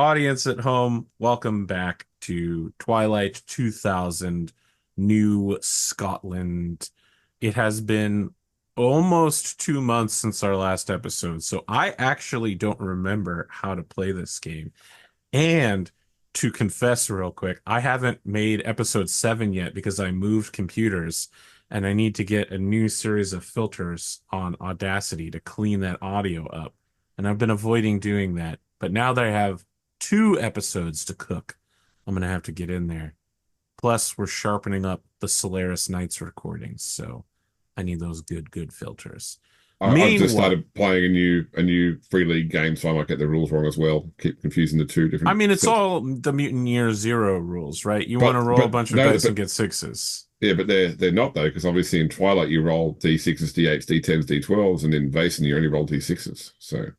Audience at home, welcome back to Twilight 2000, New Scotland. It has been almost 2 months since our last episode, so I actually don't remember how to play this game. And to confess real quick, I haven't made episode 7 yet because I moved computers and I need to get a new series of filters on Audacity to clean that audio up. And I've been avoiding doing that. But now that I have 2 episodes to cook, I'm going to have to get in there. Plus, we're sharpening up the Solaris Nights recordings, so I need those good filters. I've just Meanwhile, started playing a new free league game, so I might get the rules wrong as well. Keep confusing the two I different mean, it's sets. all the Mutant Year Zero rules, right? You want But to roll a but bunch of no, dice and but get sixes. yeah, but they're not though, because obviously in Twilight you roll D6s, D8s, D10s, D12s, and in Vason you only roll D6s. So you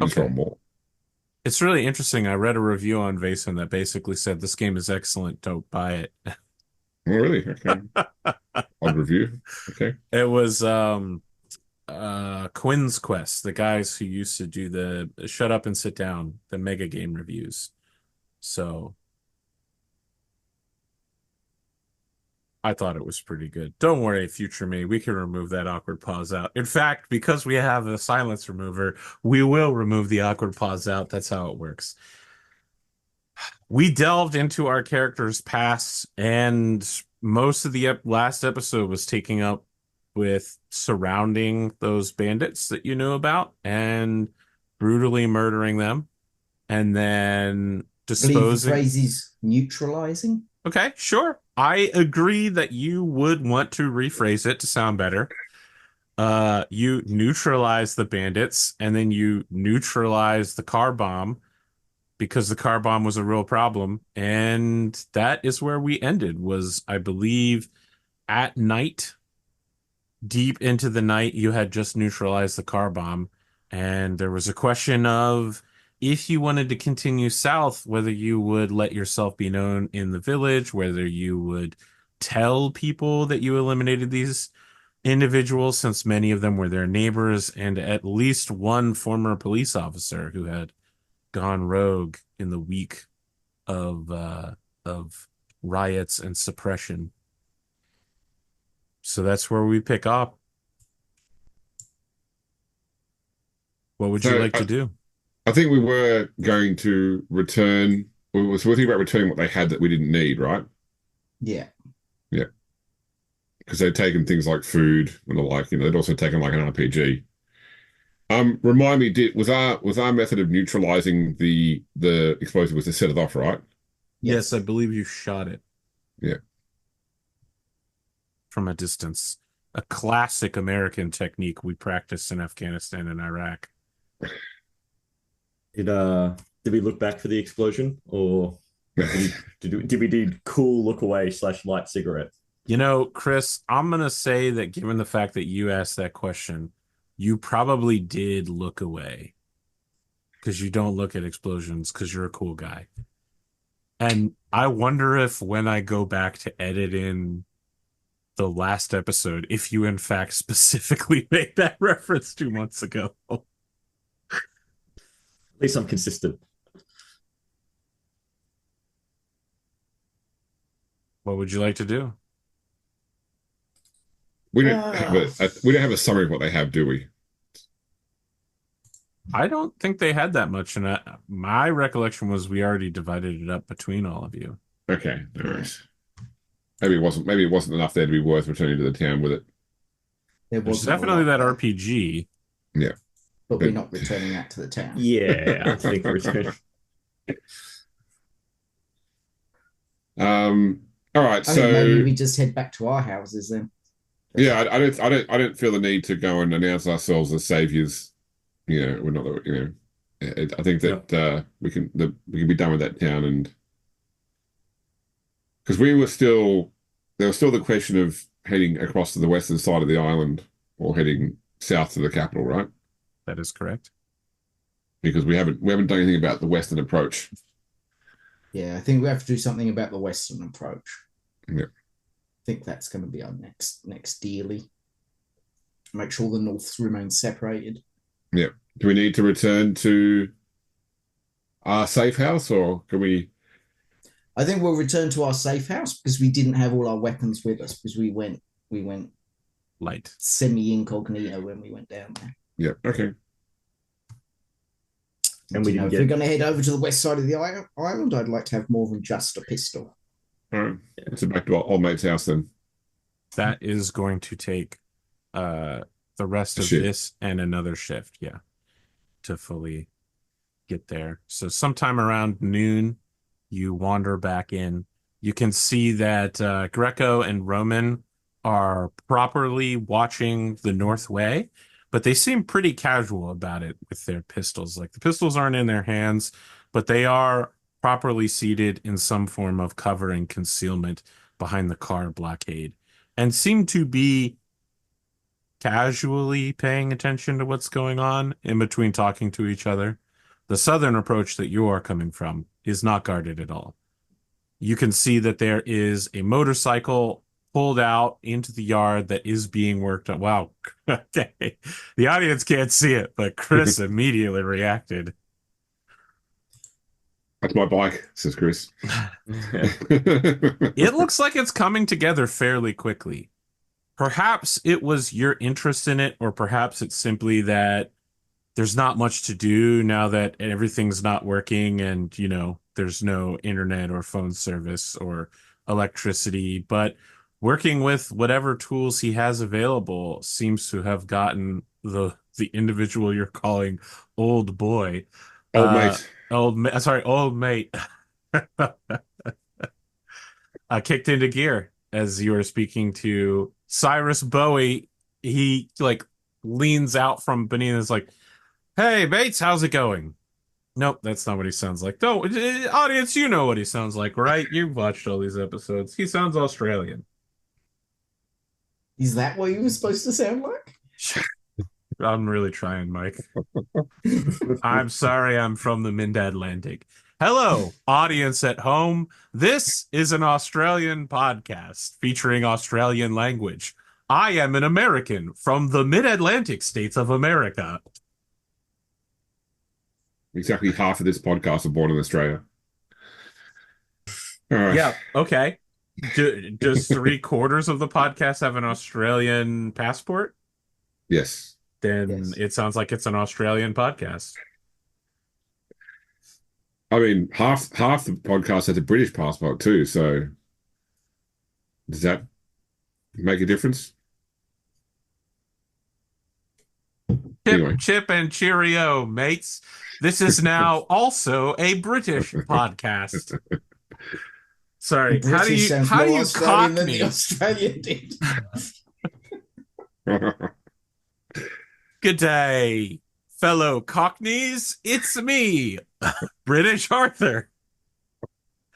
just roll Okay. more. It's really interesting. I read a review on Vason that basically said this game is excellent. Don't buy it. Oh, really? Okay. Odd review. Okay. It was Quinn's Quest, the guys who used to do the Shut Up and Sit Down, the mega game reviews. So I thought it was pretty good. Don't worry, future me. We can remove that awkward pause out. In fact, because we have a silence remover, we will remove the awkward pause out. That's how it works. We delved into our characters' past, and most of the last episode was taking up with surrounding those bandits that you knew about and brutally murdering them and then I believe the disposing. phrase is neutralizing. Okay, sure. I agree that you would want to rephrase it to sound better. You neutralize the bandits and then you neutralize the car bomb because the car bomb was a real problem. And that is where we ended, was I believe at night, deep into the night, you had just neutralized the car bomb. And there was a question of if you wanted to continue south, whether you would let yourself be known in the village, whether you would tell people that you eliminated these individuals, since many of them were their neighbors, and at least one former police officer who had gone rogue in the week of riots and suppression. So that's where we pick up. What would you So like to do? I think we were going to return. We were thinking about returning what they had that we didn't need, right? Yeah. Yeah, because they'd taken things like food and the like. They'd also taken like an RPG. Remind me, did was our method of neutralizing the explosive was to set it off, right? Yes, I Yes. believe you shot it Yeah. from a distance. A classic American technique we practiced in Afghanistan and Iraq. Did we look back for the explosion, or did we do cool look away slash light cigarette? You know, Chris, I'm gonna say that given the fact that you asked that question, you probably did look away because you don't look at explosions because you're a cool guy. And I wonder if when I go back to edit in the last episode, if you in fact specifically made that reference 2 months ago. At least I'm consistent. What would you like to do? We don't have Uh, a summary of what they have, do we? I don't think they had that much, and my recollection was we already divided it up between all of you. Okay, no worries. Maybe it wasn't enough there to be worth returning to the town with it. there There's wasn't a definitely lot that there, RPG. Yeah. but we're But not returning that to the town. Yeah, I think we're good. all right, I think maybe so we just head back to our houses then. yeah, I don't feel the need to go and announce ourselves as saviors. We're not I think Yep. that we can be done with that town, and because we were still there was still the question of heading across to the western side of the island or heading south to the capital, right? That is correct. Because we haven't done anything about the western approach. Yeah, I think we have to do something about the Western approach. Yeah. I think that's going to be our next dealy. Make sure the North remains separated. Yeah. Do we need to return to our safe house, or can we? I think we'll return to our safe house because we didn't have all our weapons with us because we went Light. semi incognito when we went down there. Yeah. Okay. And we didn't if we're going to head over to the west side of the island, I'd like to have more than just a pistol. All right. So back to our old mate's house then. That is going to take the rest of this and another shift, yeah, to fully get there. So sometime around noon, you wander back in. You can see that Greco and Roman are properly watching the North Way, but they seem pretty casual about it with their pistols. Like the pistols aren't in their hands, but they are properly seated in some form of cover and concealment behind the car blockade and seem to be casually paying attention to what's going on in between talking to each other. The southern approach that you are coming from is not guarded at all. You can see that there is a motorcycle pulled out into the yard that is being worked on. Wow. Okay. The audience can't see it, but Chris immediately reacted. That's my bike, says Chris. It looks like it's coming together fairly quickly. Perhaps it was your interest in it, or perhaps it's simply that there's not much to do now that everything's not working and, you know, there's no internet or phone service or electricity. But working with whatever tools he has available seems to have gotten the individual you're calling old boy. Old mate. Old mate. Kicked into gear as you were speaking to Cyrus Bowie. He like leans out from beneath and is like, "Hey, Bates, how's it going?" Nope, that's not what he sounds like. No, audience, you know what he sounds like, right? You've watched all these episodes. He sounds Australian. Is that what you were supposed to sound like? I'm really trying, Mike. I'm sorry, I'm from the mid-Atlantic. Hello, audience at home. This is an Australian podcast featuring Australian language. I am an American from the mid-Atlantic states of America. Exactly half of this podcast are born in Australia. All right. Yeah, okay. Does 3/4 of the podcast have an Australian passport? Yes. Then Yes. It sounds like it's an Australian podcast. I mean, half the podcast has a British passport too, so does that make a difference? Chip and cheerio, mates. This is now also a British podcast. Sorry, how do you Cockney? The Australian did. Good day, fellow Cockneys. It's me, British Arthur.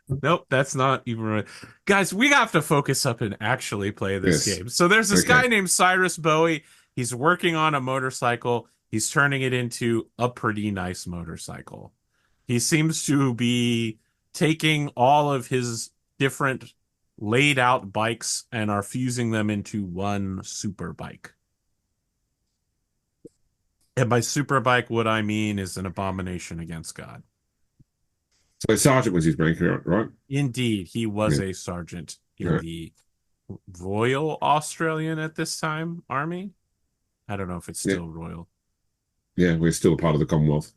Nope, that's not even right. Guys, we have to focus up and actually play this game. So there's this guy named Cyrus Bowie. He's working on a motorcycle. He's turning it into a pretty nice motorcycle. He seems to be taking all of his different laid out bikes and are fusing them into one super bike. And by super bike, what I mean is an abomination against God. So Sergeant was his rank, right? Indeed, he was a sergeant in the Royal Australian at this time Army. I don't know if it's still Royal. Yeah, we're still a part of the Commonwealth.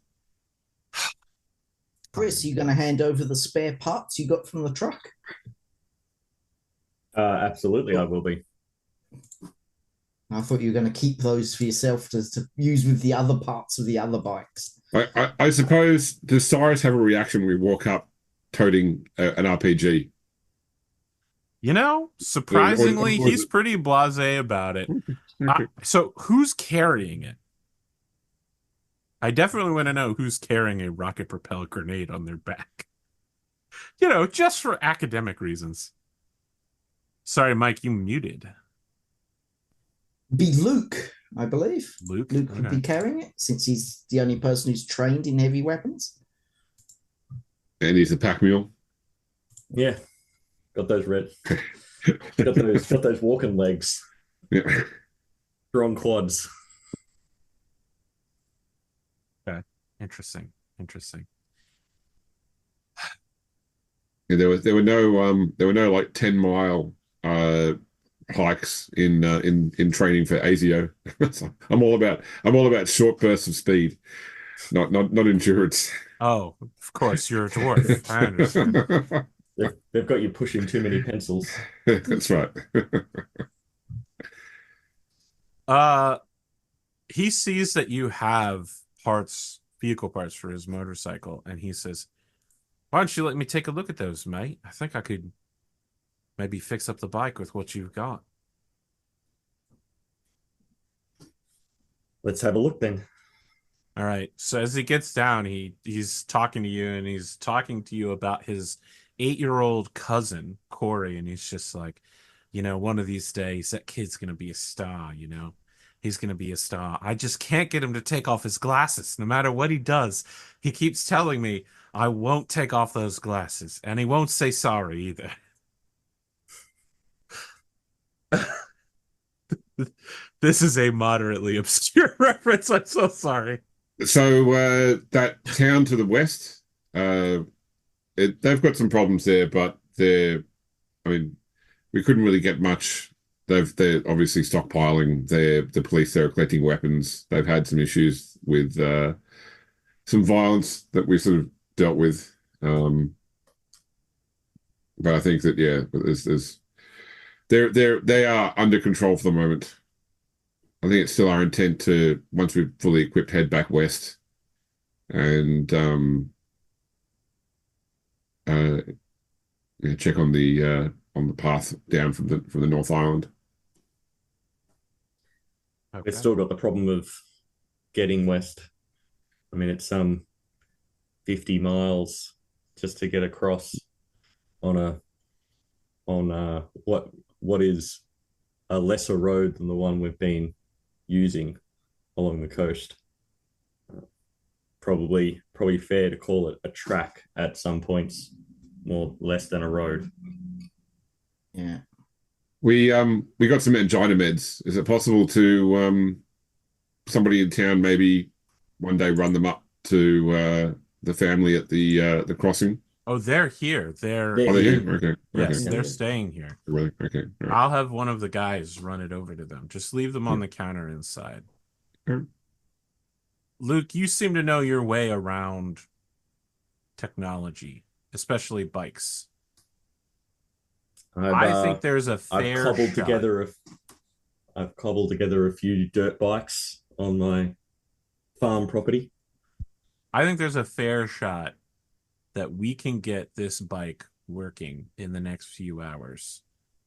Chris, you going to hand over the spare parts you got from the truck? Absolutely, I will be. I thought you were going to keep those for yourself to use with the other parts of the other bikes. I suppose, does Cyrus have a reaction when we walk up toting an RPG? You know, surprisingly, he's pretty blasé about it. So who's carrying it? I definitely want to know who's carrying a rocket-propelled grenade on their back. You know, just for academic reasons. Sorry, Mike, you muted. Be Luke, I believe. Luke would be carrying it, since he's the only person who's trained in heavy weapons. And he's a pack mule. Yeah, got those got those walking legs. Yeah, strong quads. Okay, interesting. Yeah, there were no like 10-mile hikes in training for ASIO. So I'm all about short bursts of speed, not endurance. Oh, of course, you're a dwarf. I understand. They've got you pushing too many pencils. That's right. Uh, he sees that you have vehicle parts for his motorcycle, and he says, "Why don't you let me take a look at those, mate? I think I could maybe fix up the bike with what you've got." Let's have a look then. All right. So as he gets down, he's talking to you, and he's talking to you about his 8-year-old cousin, Corey, and he's just like, one of these days that kid's gonna be a star, He's gonna be a star. I just can't get him to take off his glasses. No matter what he does, he keeps telling me I won't take off those glasses, and he won't say sorry either. This is a moderately obscure reference. I'm so sorry. So that town to the west, they've got some problems there, but I mean, we couldn't really get much. They're obviously stockpiling. The police there are collecting weapons. They've had some issues with some violence that we sort of dealt with. But I think that they are under control for the moment. I think it's still our intent to, once we're fully equipped, head back west and check on the path down from the North Island. Okay. We've still got the problem of getting west. I mean, it's 50 miles just to get across on what is a lesser road than the one we've been using along the coast. Probably fair to call it a track at some points, more less than a road. Yeah. We got some angina meds. Is it possible to somebody in town maybe one day run them up to the family at the crossing? Oh, they're here. Oh, they're here. Okay. Yes, Okay. they're staying here. Really? Okay. All right. I'll have one of the guys run it over to them. Just leave them on the counter inside. Sure. Luke, you seem to know your way around technology, especially bikes. I think there's a fair I've cobbled together a few dirt bikes on my farm property. I think there's a fair shot that we can get this bike working in the next few hours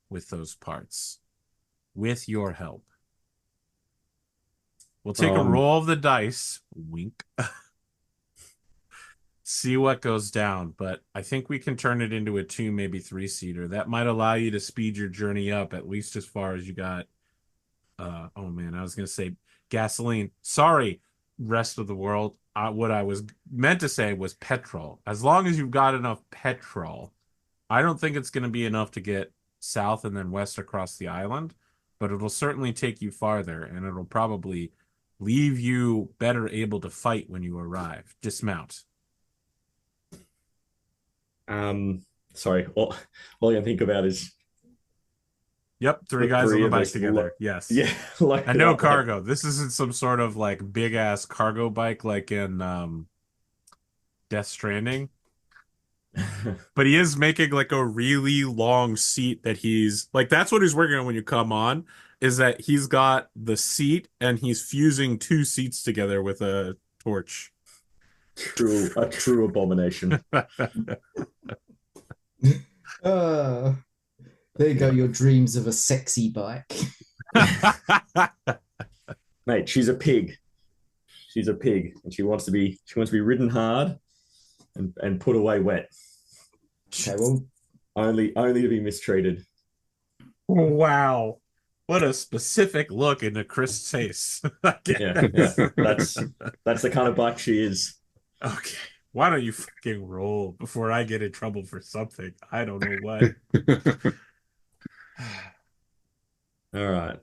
with those parts, with your help. We'll take a roll of the dice, wink, see what goes down, but I think we can turn it into a 2, maybe 3-seater. That might allow you to speed your journey up at least as far as you got. Oh man, I was going to say gasoline. Sorry, rest of the world. What I was meant to say was petrol. As long as you've got enough petrol, I don't think it's going to be enough to get south and then west across the island, but it'll certainly take you farther, and it'll probably leave you better able to fight when you arrive. Dismount. Sorry, all I can think about is Yep, 3 guys on the bike together. Yes. Yeah, like and no cargo. This isn't some sort of like big ass cargo bike like in Death Stranding. But he is making like a really long seat that he's like, that's what he's working on when you come on, is that he's got the seat and he's fusing 2 seats together with a torch. A true abomination. There you go, your dreams of a sexy bike. Mate, she's a pig. She's a pig, and she wants to be ridden hard and put away wet. Okay, well, only to be mistreated. Wow. What a specific look into Chris' face. yeah. That's the kind of bike she is. Okay. Why don't you fucking roll before I get in trouble for something? I don't know what. All right.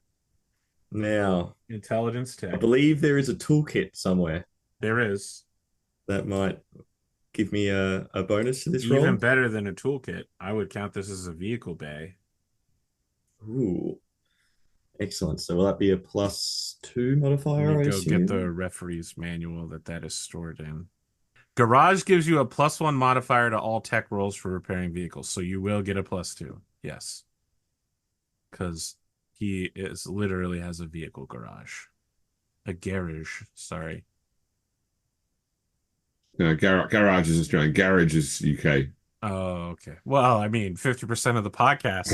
Now, Intelligence 10. I believe there is a toolkit somewhere. There is. That might give me a bonus to this Even roll? better than a toolkit. I would count this as a vehicle bay. Ooh, excellent. So will that be a +2 Let me modifier, I go get the assume? referee's manual that is stored in. Garage gives you a +1 modifier to all tech rolls for repairing vehicles, so you will get a +2. Yes. Because he is literally has a vehicle garage. A garage, sorry. No, garage is Australian. Garage is UK. Oh, okay. Well, I mean, 50% of the podcast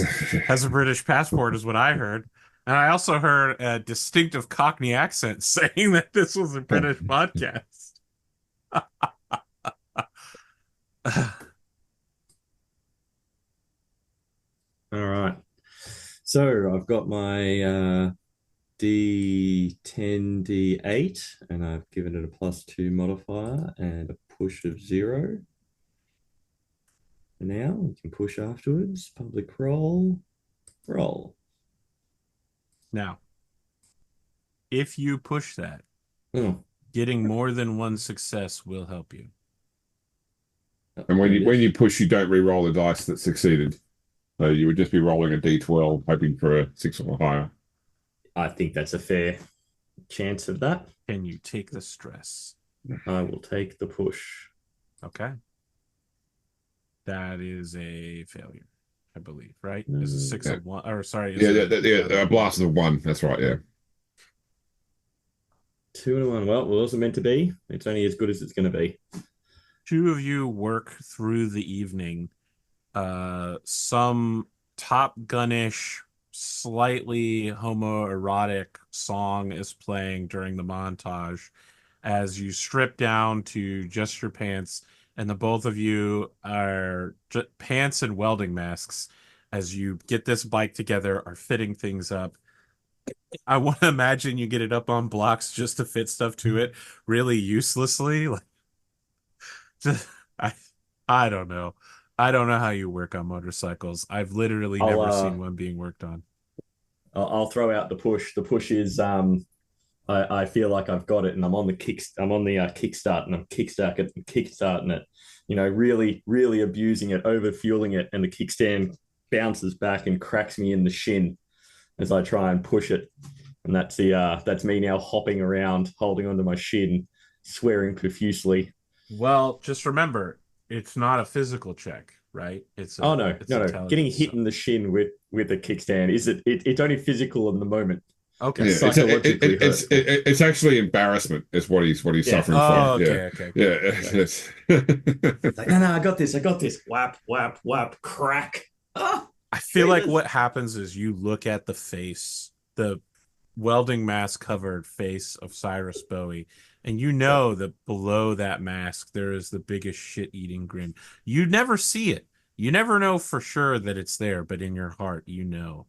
has a British passport, is what I heard. And I also heard a distinctive Cockney accent saying that this was a British podcast. All right. So I've got my D10, D8, and I've given it a +2 modifier and a push of 0. And now we can push afterwards. Public roll. Roll. Now, if you push that, Oh. getting more than one success will help you. And when you push, you don't re-roll the dice that succeeded. So you would just be rolling a d12, hoping for a 6 or higher. I think that's a fair chance of that. Can you take the stress? I will take the push. Okay. That is a failure, I believe, right? Is a 6 of 1, or sorry. A blast of 1. That's right, yeah. 2 and 1. Well, it wasn't meant to be. It's only as good as it's going to be. Two of you work through the evening. Some Top Gun-ish, slightly homoerotic song is playing during the montage as you strip down to just your pants, and the both of you are pants and welding masks as you get this bike together, are fitting things up. I want to imagine you get it up on blocks just to fit stuff to it really uselessly. Like, just, I don't know. I don't know how you work on motorcycles. I've literally never seen one being worked on. I'll throw out the push. The push is I feel like I've got it, and I'm on the kickstart, and I'm kickstarting it. You know, really, really abusing it, over fueling it, and the kickstand bounces back and cracks me in the shin as I try and push it. And that's me now hopping around, holding onto my shin, swearing profusely. Well, just remember, it's not a physical check, right? It's no. Getting hit in the shin with a kickstand it's only physical in the moment. Okay. Yeah, it's actually embarrassment is what he's suffering from. Okay. Like, no, I got this. Whap, whap, whap, crack. Oh, I feel like what happens is you look at the face, the welding mask covered face of Cyrus Bowie, and you know that below that mask there is the biggest shit-eating grin. You never see it. You never know for sure that it's there, but in your heart you know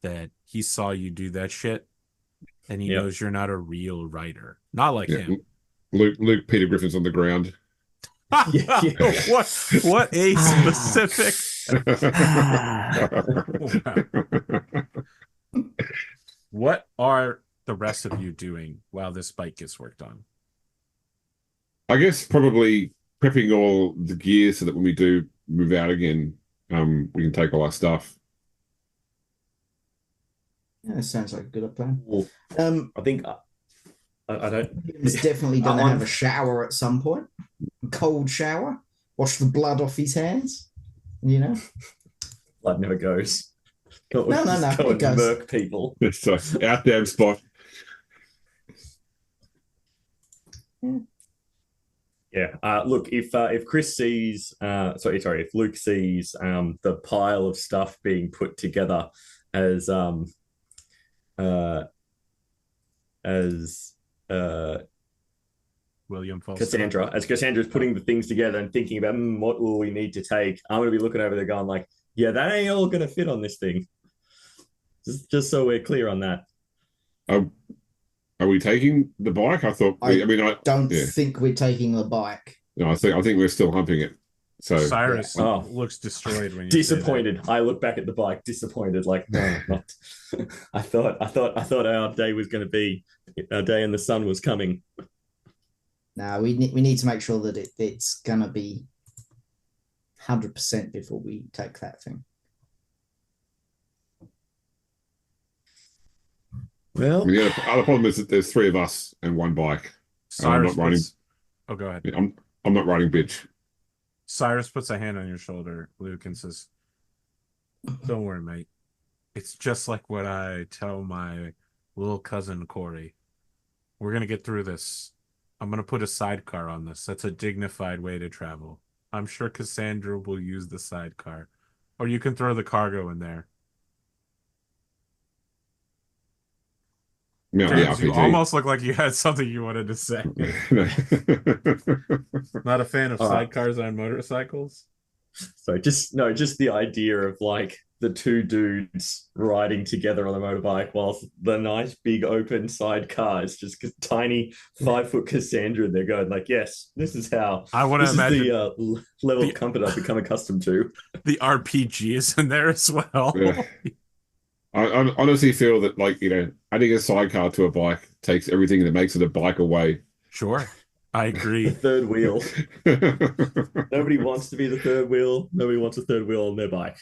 that he saw you do that shit, and he knows you're not a real writer. Not like him. Luke Peter Griffin's on the ground. What a specific. What are the rest of you doing while this bike gets worked on? I guess probably prepping all the gear so that when we do move out again, we can take all our stuff. Yeah, sounds like a good plan. I think I don't. He's definitely going to have a shower at some point. A cold shower. Wash the blood off his hands. You know? Blood never goes. No. It goes. Murk people. It's our damn spot. Yeah. Look, if Chris sees, if Luke sees the pile of stuff being put together as William Fulston. Cassandra's putting the things together and thinking about what will we need to take, I'm going to be looking over there going like, yeah, that ain't all going to fit on this thing. Just so we're clear on that. Are we taking the bike? I thought. I don't think we're taking the bike. No, I think we're still humping it. So Cyrus looks destroyed when you disappointed. I look back at the bike, disappointed. Like, no, not. I thought our day was going to be our day, and the sun was coming. Now we need to make sure that it's gonna be 100% before we take that thing. Well, the other problem is that there's 3 of us and 1 bike. And I'm Cyrus not riding. Oh, go ahead. I'm not riding bitch. Cyrus puts a hand on your shoulder, Luke, and says, "Don't worry, mate. It's just like what I tell my little cousin Corey. We're gonna get through this. I'm gonna put a sidecar on this. That's a dignified way to travel. I'm sure Cassandra will use the sidecar, or you can throw the cargo in there." Yeah, James, the you RPG. almost look like you had something you wanted to say. Not a fan of sidecars on motorcycles? So just the idea of like the 2 dudes riding together on a motorbike whilst the nice big open sidecar is just tiny 5-foot Cassandra. They're going like, yes, this is how I want to imagine the level of comfort I've become accustomed to. The RPG is in there as well. Yeah. I honestly feel that, like, adding a sidecar to a bike takes everything that makes it a bike away. Sure. I agree. The third wheel. Nobody wants to be the third wheel. Nobody wants a third wheel on their bike.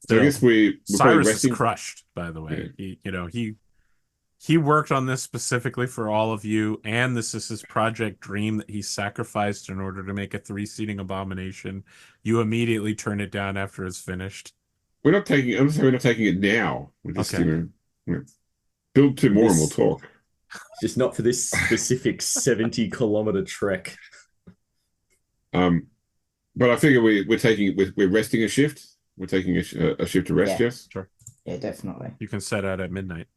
So I guess we're Cyrus resting. is crushed, by the way. Yeah. He worked on this specifically for all of you, and this is his project dream that he sacrificed in order to make a 3-seating abomination. You immediately turn it down after it's finished. I'm not taking it now. We're just, Okay. Build 2 more and we'll talk. Just not for this specific 70-kilometer trek. But I figure we're resting a shift. We're taking a shift to rest, yes? Sure. Yeah, definitely. You can set out at midnight.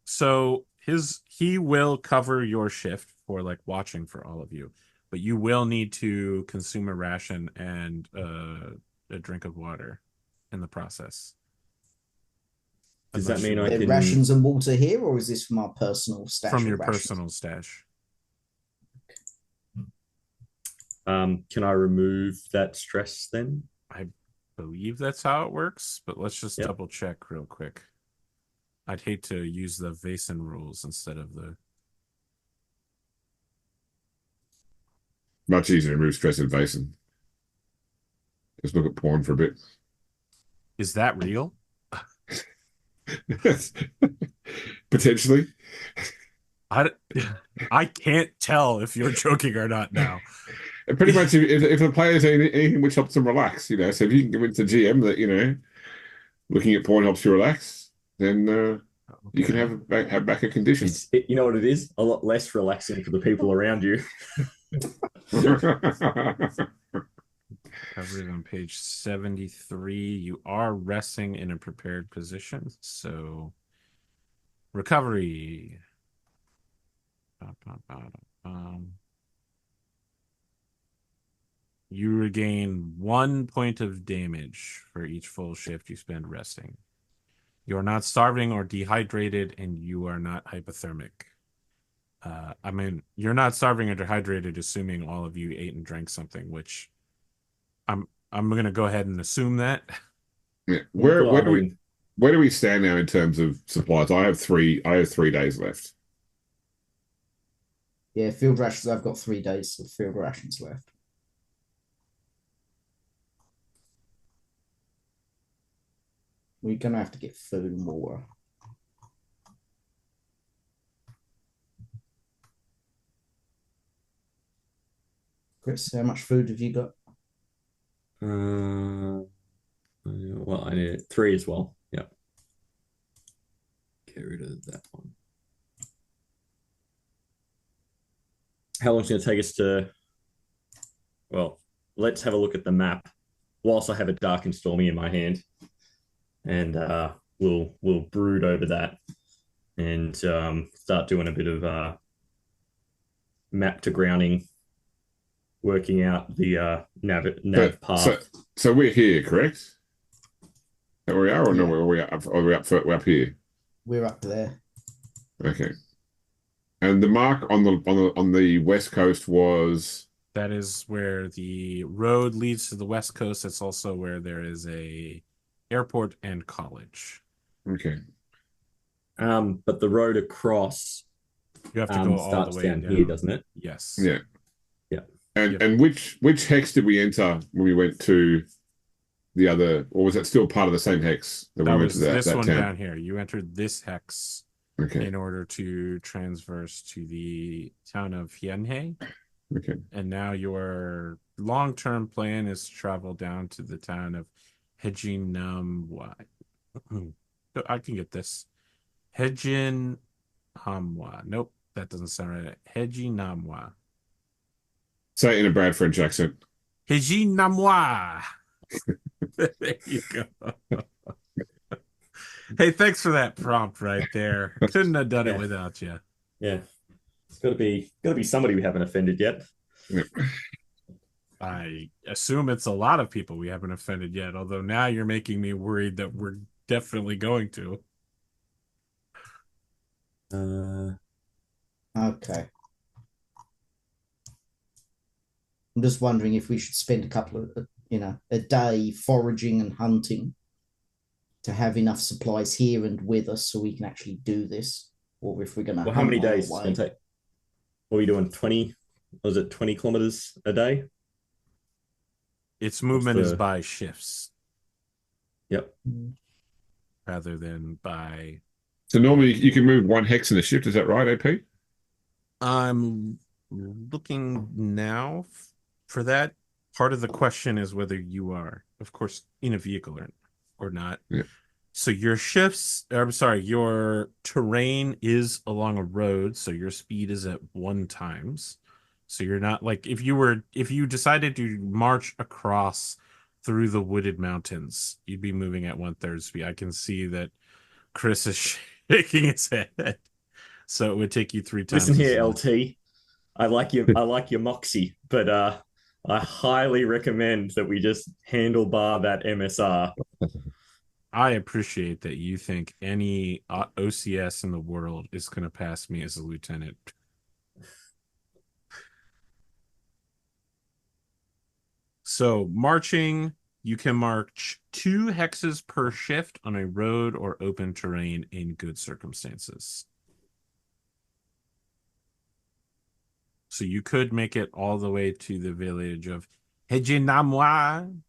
So he will cover your shift for like watching for all of you, but you will need to consume a ration and a drink of water in the process. Does that mean I can rations and water here, or is this from our personal stash? From your personal stash. Can I remove that stress then? I believe that's how it works, but let's just double check real quick. I'd hate to use the Vaesen rules instead of the... Much easier to remove stress in Vaesen. Just look at porn for a bit. Is that real? Potentially. I can't tell if you're joking or not now. Pretty much, if the player's anything which helps them relax, so if you can convince the GM that, looking at porn helps you relax, then you can have back a condition. You know what it is? A lot less relaxing for the people around you. Covered on page 73. You are resting in a prepared position, so recovery. You regain 1 point of damage for each full shift you spend resting. You are not starving or dehydrated, and you are not hypothermic. You're not starving or dehydrated, assuming all of you ate and drank something, which I'm gonna go ahead and assume that. Yeah. Where do we stand now in terms of supplies? I have 3 days left. Yeah, field rations. I've got 3 days of field rations left. We're gonna have to get food and water. Chris, how much food have you got? Well, I need 3 as well. Yeah. Get rid of that one. How long is it going to take us to... Well, let's have a look at the map whilst I have a dark and stormy in my hand. And we'll brood over that and start doing a bit of map to grounding, working out the nav path. So we're here, correct? There we are, or no? We're up here. We're up there. Okay. And the mark on the west coast was... That is where the road leads to the west coast. It's also where there is a airport and college. Okay. But the road across You have to go all the starts way down down. here, doesn't it? Yes. Yeah. Yeah. And which hex did we enter when we went to the other, or was that still part of the same hex that we That went was to that this one town? down here. You entered this hex Okay. in order to transverse to the town of Hienhe. Okay. And now your long-term plan is to travel down to the town of Hejinamwa. I can get this. Hejinhamwa. Nope, that doesn't sound right. Hejinamwa. Say it in a Brad French accent. Hejinamwa. There you go. Hey, thanks for that prompt right there. Couldn't have done it without you. Yeah. It's gotta be somebody we haven't offended yet. Yep. I assume it's a lot of people we haven't offended yet, although now you're making me worried that we're definitely going to. Okay. I'm just wondering if we should spend a couple of, a day foraging and hunting to have enough supplies here and with us so we can actually do this, or if we're going to. Well, how many days is it going to take? What are we doing? 20? Was it 20 kilometers a day? Its movement is by shifts. Yep. Rather than by. So normally you can move one hex in a shift. Is that right, AP? I'm looking now for that. Part of the question is whether you are, of course, in a vehicle or not. Yeah. So your shifts, I'm sorry, your terrain is along a road, so your speed is at 1 times. So you're not like if you decided to march across through the wooded mountains, you'd be moving at 1/3 speed. I can see that Chris is shaking his head. So it would take you 3 times. Listen here, LT. I like your moxie, but I highly recommend that we just handlebar that MSR. I appreciate that you think any OCS in the world is going to pass me as a lieutenant. So marching, you can march 2 hexes per shift on a road or open terrain in good circumstances. So you could make it all the way to the village of Hejinamwa.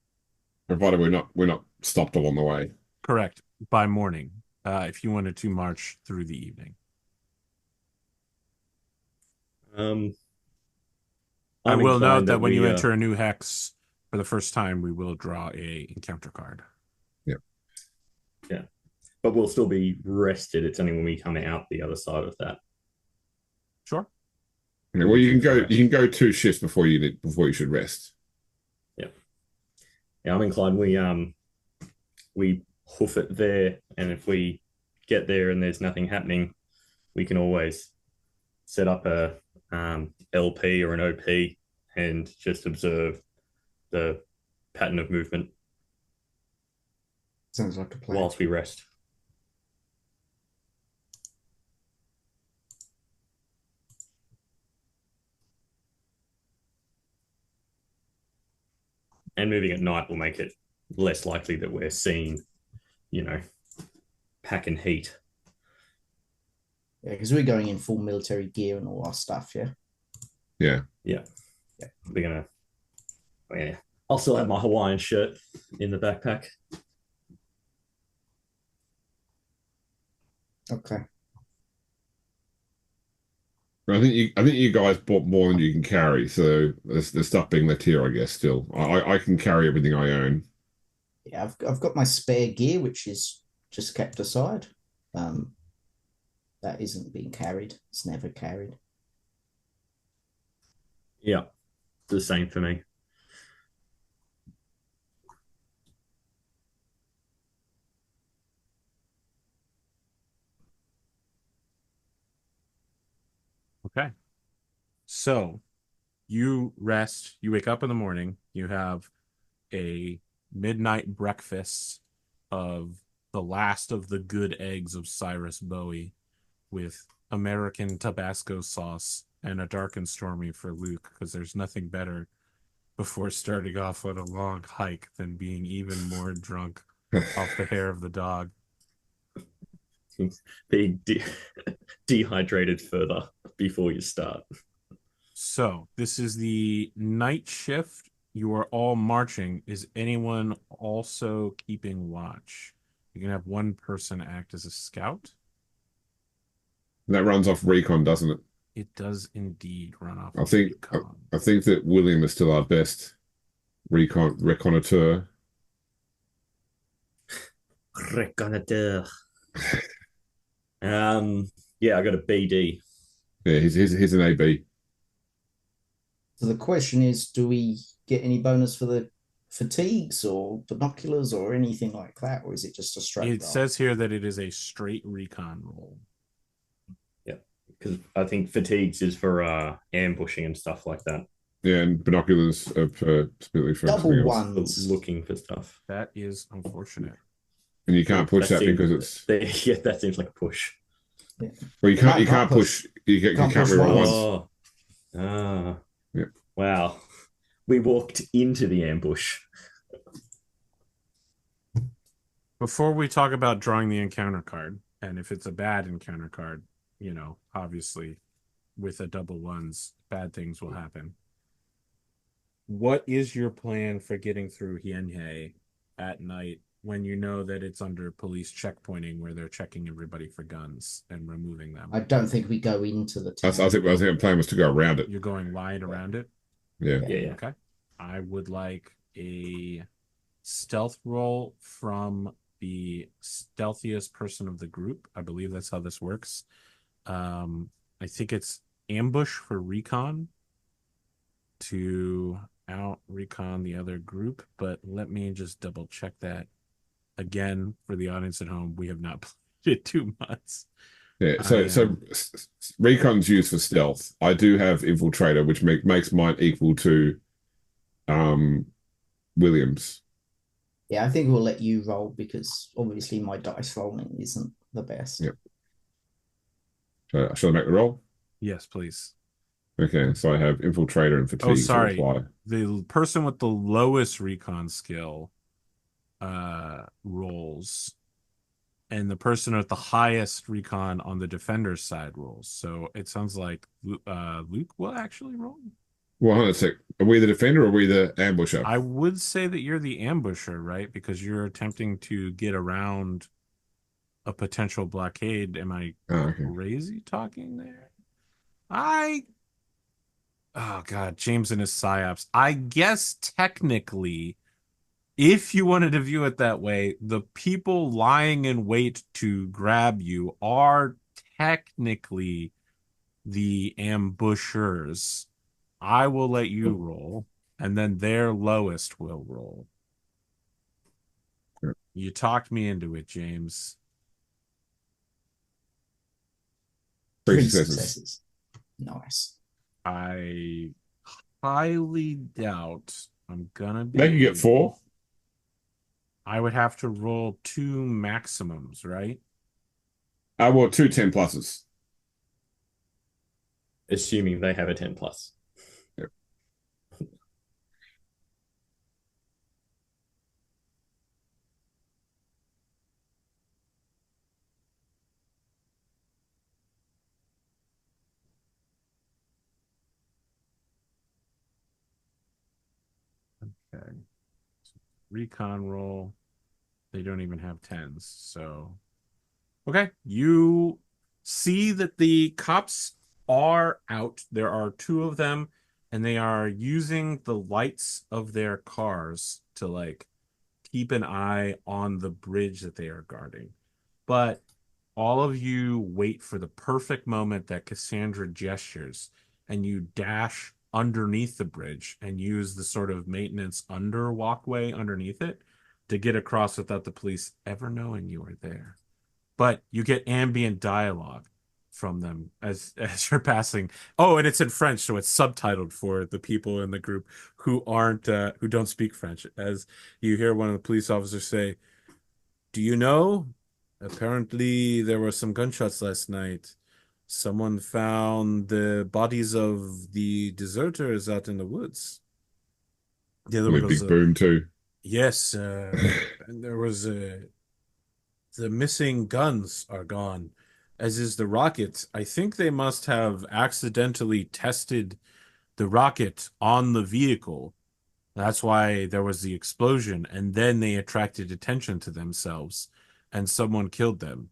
Provided we're not stopped along the way. Correct. By morning, if you wanted to march through the evening. I will note that when you enter a new hex for the first time, we will draw a encounter card. Yeah. Yeah. But we'll still be rested. It's only when we come out the other side of that. Sure. Yeah, well, you can go 2 shifts before you should rest. Yeah. Yeah, I'm inclined we hoof it there, and if we get there and there's nothing happening, we can always set up a LP or an OP and just observe the pattern of movement. Sounds like a plan. Whilst we rest. And moving at night will make it less likely that we're seen, pack and heat. Yeah, because we're going in full military gear and all our stuff, yeah? Yeah. Yeah. Yeah. We're going to... Oh, yeah. I'll still have my Hawaiian shirt in the backpack. Okay. I think you guys bought more than you can carry, so there's stuff being left here, I guess. Still, I can carry everything I own. Yeah, I've got my spare gear, which is just kept aside. That isn't being carried. It's never carried. Yeah, the same for me. Okay. So you rest, you wake up in the morning, you have a midnight breakfast of the last of the good eggs of Cyrus Bowie with American Tabasco sauce and a dark and stormy for Luke, because there's nothing better before starting off on a long hike than being even more drunk off the hair of the dog. Being dehydrated further before you start. So this is the night shift. You are all marching. Is anyone also keeping watch? You can have one person act as a scout. And that runs off recon, doesn't it? It does indeed run off I of think recon. I think that William is still our best reconnoiteur. Reconnaisseur. Yeah, I got a BD. Yeah, he's an AB. So the question is, do we get any bonus for the fatigues or binoculars or anything like that, or is it just a straight It roll? says here that it is a straight recon roll. Yeah, because I think fatigues is for ambushing and stuff like that. Yeah, and binoculars are specifically for Double something else. ones. Looking for stuff. That is unfortunate. And you can't push that because it's yeah, that seems like a push. Yeah. well, you can't push. You can't push reroll once. once. Yeah. Wow. We walked into the ambush. Before we talk about drawing the encounter card, and if it's a bad encounter card, you know, obviously with a double ones, bad things will happen. What is your plan for getting through Hienhe at night when you know that it's under police checkpointing where they're checking everybody for guns and removing them? I don't think we go into the town. I think the plan was to go around it. You're going wide around it? Yeah. Yeah. Okay. I would like a stealth roll from the stealthiest person of the group. I believe that's how this works. I think it's ambush for recon to out recon the other group, but let me just double check that again for the audience at home. We have not played it 2 months. Yeah, so recon's used for stealth. I do have infiltrator, which makes mine equal to Williams. Yeah, I think we'll let you roll because obviously my dice rolling isn't the best. Yep. Shall I make the roll? Yes, please. Okay, so I have infiltrator and fatigue. Oh, sorry. Apply. The person with the lowest recon skill rolls, and the person with the highest recon on the defender's side rolls. So it sounds like Luke will actually roll. Well, hold on a sec. Are we the defender or are we the ambusher? I would say that you're the ambusher, right? Because you're attempting to get around a potential blockade. Am I crazy talking there? Oh God, James and his psyops. I guess technically, if you wanted to view it that way, the people lying in wait to grab you are technically the ambushers. I will let you roll, and then their lowest will roll. Sure. You talked me into it, James. 3 successes. Nice. I highly doubt I'm gonna be. They can get 4. I would have to roll 2 maximums, right? Well, 2 10 pluses. Assuming they have a 10 plus. Yep. Okay. Recon roll. They don't even have 10s, so okay. You see that the cops are out. There are 2 of them, and they are using the lights of their cars to like keep an eye on the bridge that they are guarding. But all of you wait for the perfect moment that Cassandra gestures, and you dash underneath the bridge and use the sort of maintenance under walkway underneath it to get across without the police ever knowing you are there. But you get ambient dialogue from them as you're passing. Oh, and it's in French, so it's subtitled for the people in the group who don't speak French. As you hear one of the police officers say, "Do you know? Apparently there were some gunshots last night. Someone found the bodies of the deserters out in the woods." The other one goes, Big boom too. Yes, and there was the missing guns are gone, as is the rocket. I think they must have accidentally tested the rocket on the vehicle. That's why there was the explosion, and then they attracted attention to themselves, and someone killed them.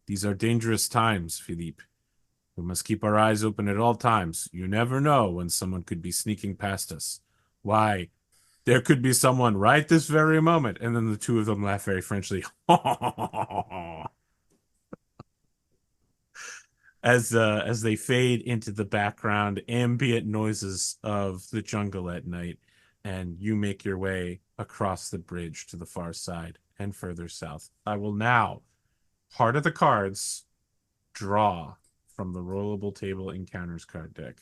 These are dangerous times, Philippe. We must keep our eyes open at all times. You never know when someone could be sneaking past us. Why? There could be someone right this very moment. And then the two of them laugh very Frenchly. As they fade into the background ambient noises of the jungle at night, and you make your way across the bridge to the far side and further south. I will now, part of the cards, draw from the rollable table encounters card deck.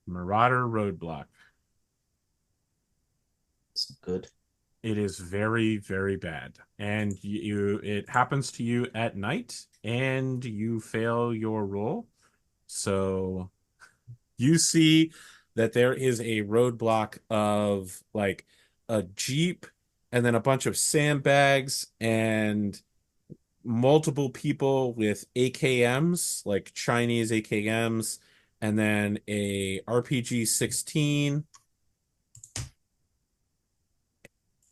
Marauder Roadblock. It's good. It is very, very bad. And it happens to you at night and you fail your roll. So you see that there is a roadblock of like a Jeep and then a bunch of sandbags and multiple people with AKMs, like Chinese AKMs, and then a RPG-16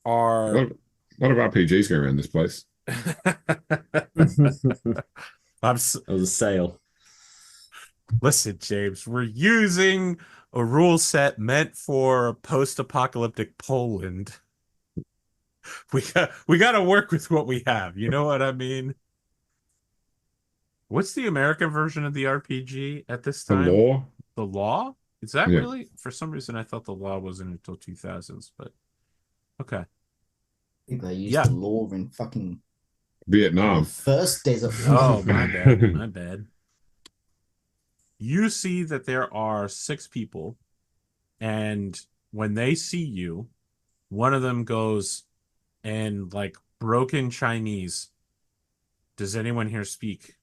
A are lot of RPGs going around this place. I'm It was a sale. Listen, James, we're using a rule set meant for post-apocalyptic Poland. We got to work with what we have. You know what I mean? What's the American version of the RPG at this The time? law? The Law? Is that Yeah. really? For some reason, I thought the Law wasn't until 2000s, but okay. I think they used Yeah. the law in fucking Vietnam. first desert. Oh, my bad. My bad. You see that there are 6 people, and when they see you, one of them goes in like broken Chinese. Does anyone here speak?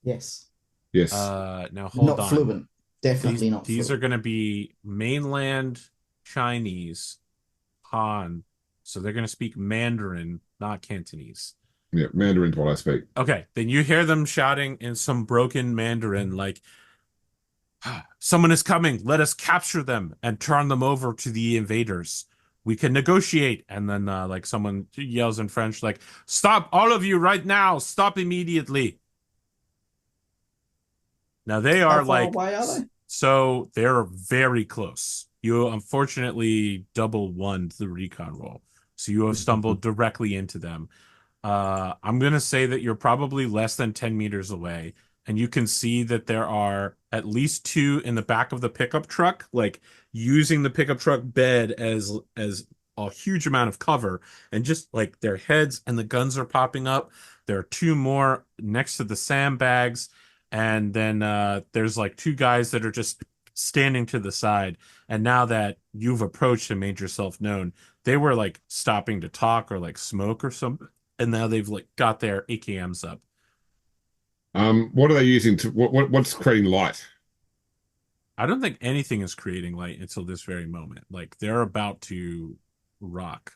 Yes. Yes. Now hold Not on. fluent. Definitely not These are fluent. going to be mainland Chinese, Han. So they're going to speak Mandarin, not Cantonese. Yeah, Mandarin's what I speak. Okay, then you hear them shouting in some broken Mandarin, like, someone is coming. Let us capture them and turn them over to the invaders. We can negotiate. And then, like, someone yells in French, like, stop, all of you right now. Stop immediately. Now, they How are far like, away are they? so they're very close. You unfortunately double won the recon roll. So you have stumbled directly into them. I'm going to say that you're probably less than 10 meters away. And you can see that there are at least 2 in the back of the pickup truck, like using the pickup truck bed as a huge amount of cover. And just like their heads and the guns are popping up. There are 2 more next to the sandbags. And then there's like 2 guys that are just standing to the side. And now that you've approached and made yourself known, they were like stopping to talk or like smoke or something. And now they've like got their AKMs up. What are they using to what's creating light? I don't think anything is creating light until this very moment. Like they're about to rock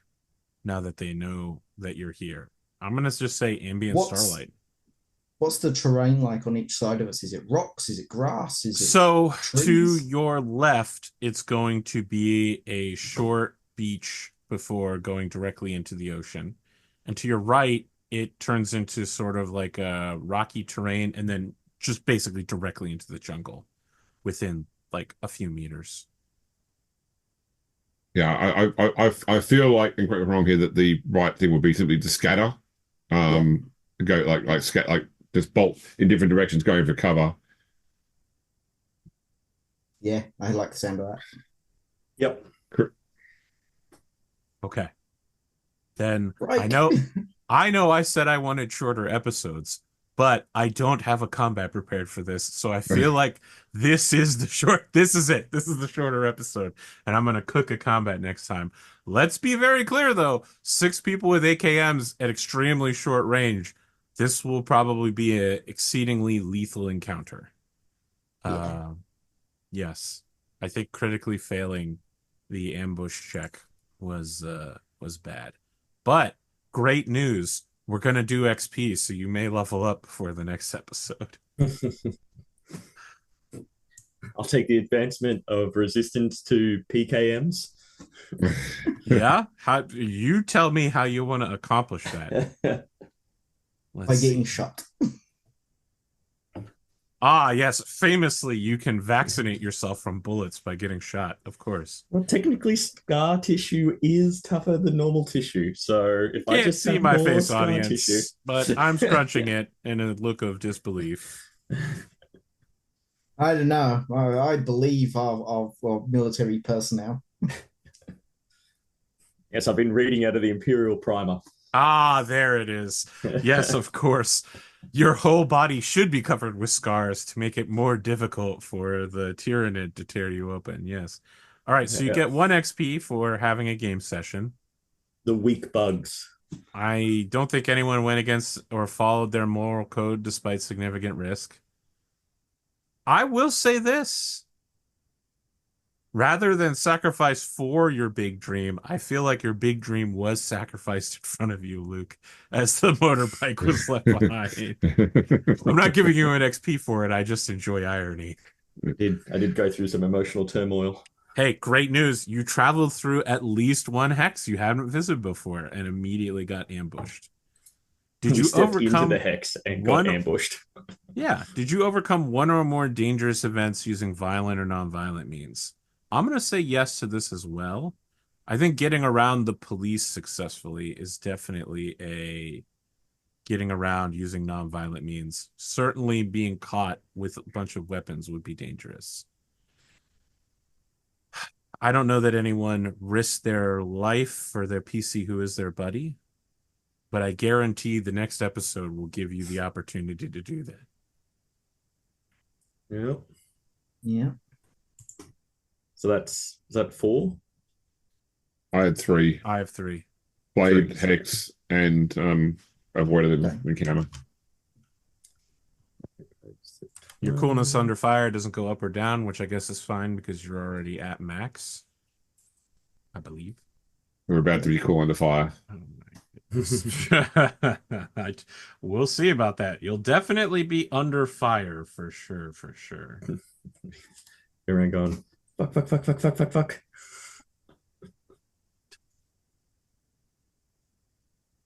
now that they know that you're here. I'm gonna just say ambient starlight. What's the terrain like on each side of us? Is it rocks? Is it grass? Is it So to trees? your left, it's going to be a short beach before going directly into the ocean. And to your right, it turns into sort of like a rocky terrain and then just basically directly into the jungle within like a few meters. Yeah, I feel like, and correct me if I'm wrong here, that the right thing would be simply to scatter. Go like just bolt in different directions going for cover. Yeah, I like the sound of that. Yep. Okay. Then Right. I know I said I wanted shorter episodes, but I don't have a combat prepared for this. So I feel like this is the it. This is the shorter episode. And I'm gonna cook a combat next time. Let's be very clear though. 6 people with AKMs at extremely short range. This will probably be an exceedingly lethal encounter. Yeah. Yes, I think critically failing the ambush check was bad, but great news. We're gonna do XP, so you may level up before the next episode. I'll take the advancement of resistance to PKMs. Yeah, how you tell me how you want to accomplish that? By Let's getting see. shot. Ah, yes, famously, you can vaccinate yourself from bullets by getting shot, of course. Well, technically, scar tissue is tougher than normal tissue. So if I Can't just see have my more face, scar tissue, audience, but I'm scrunching it in a look of disbelief. I don't know. I believe our military personnel. yes, I've been reading out of the Imperial Primer. Ah, there it is. Yes, of course. Your whole body should be covered with scars to make it more difficult for the Tyrannid to tear you open. Yes. All right, so you Yeah. get 1 XP for having a game session. The weak bugs. I don't think anyone went against or followed their moral code despite significant risk. I will say this. Rather than sacrifice for your big dream, I feel like your big dream was sacrificed in front of you, Luke, as the motorbike was left behind. I'm not giving you an XP for it. I just enjoy irony. I did go through some emotional turmoil. Hey, great news. You traveled through at least one hex you haven't visited before and immediately got ambushed. Did We you stepped into the overcome hex and got one? ambushed. Yeah. Did you overcome one or more dangerous events using violent or non-violent means? I'm going to say yes to this as well. I think getting around the police successfully is definitely a getting around using non-violent means. Certainly being caught with a bunch of weapons would be dangerous. I don't know that anyone risked their life for their PC who is their buddy, but I guarantee the next episode will give you the opportunity to do that. Yeah. Yeah. So is that 4? I had 3. I have 3. Played 3. Hex and avoided an encounter. Your coolness under fire doesn't go up or down, which I guess is fine because you're already at max, I believe. We're about to be cool under fire. Oh my goodness. We'll see about that. You'll definitely be under fire for sure, for sure. Everyone going, fuck, fuck, fuck, fuck, fuck, fuck, fuck.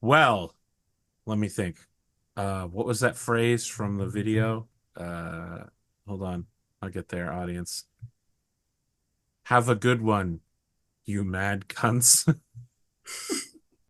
Well, let me think. What was that phrase from the video? Hold on. I'll get there, audience. Have a good one, you mad cunts.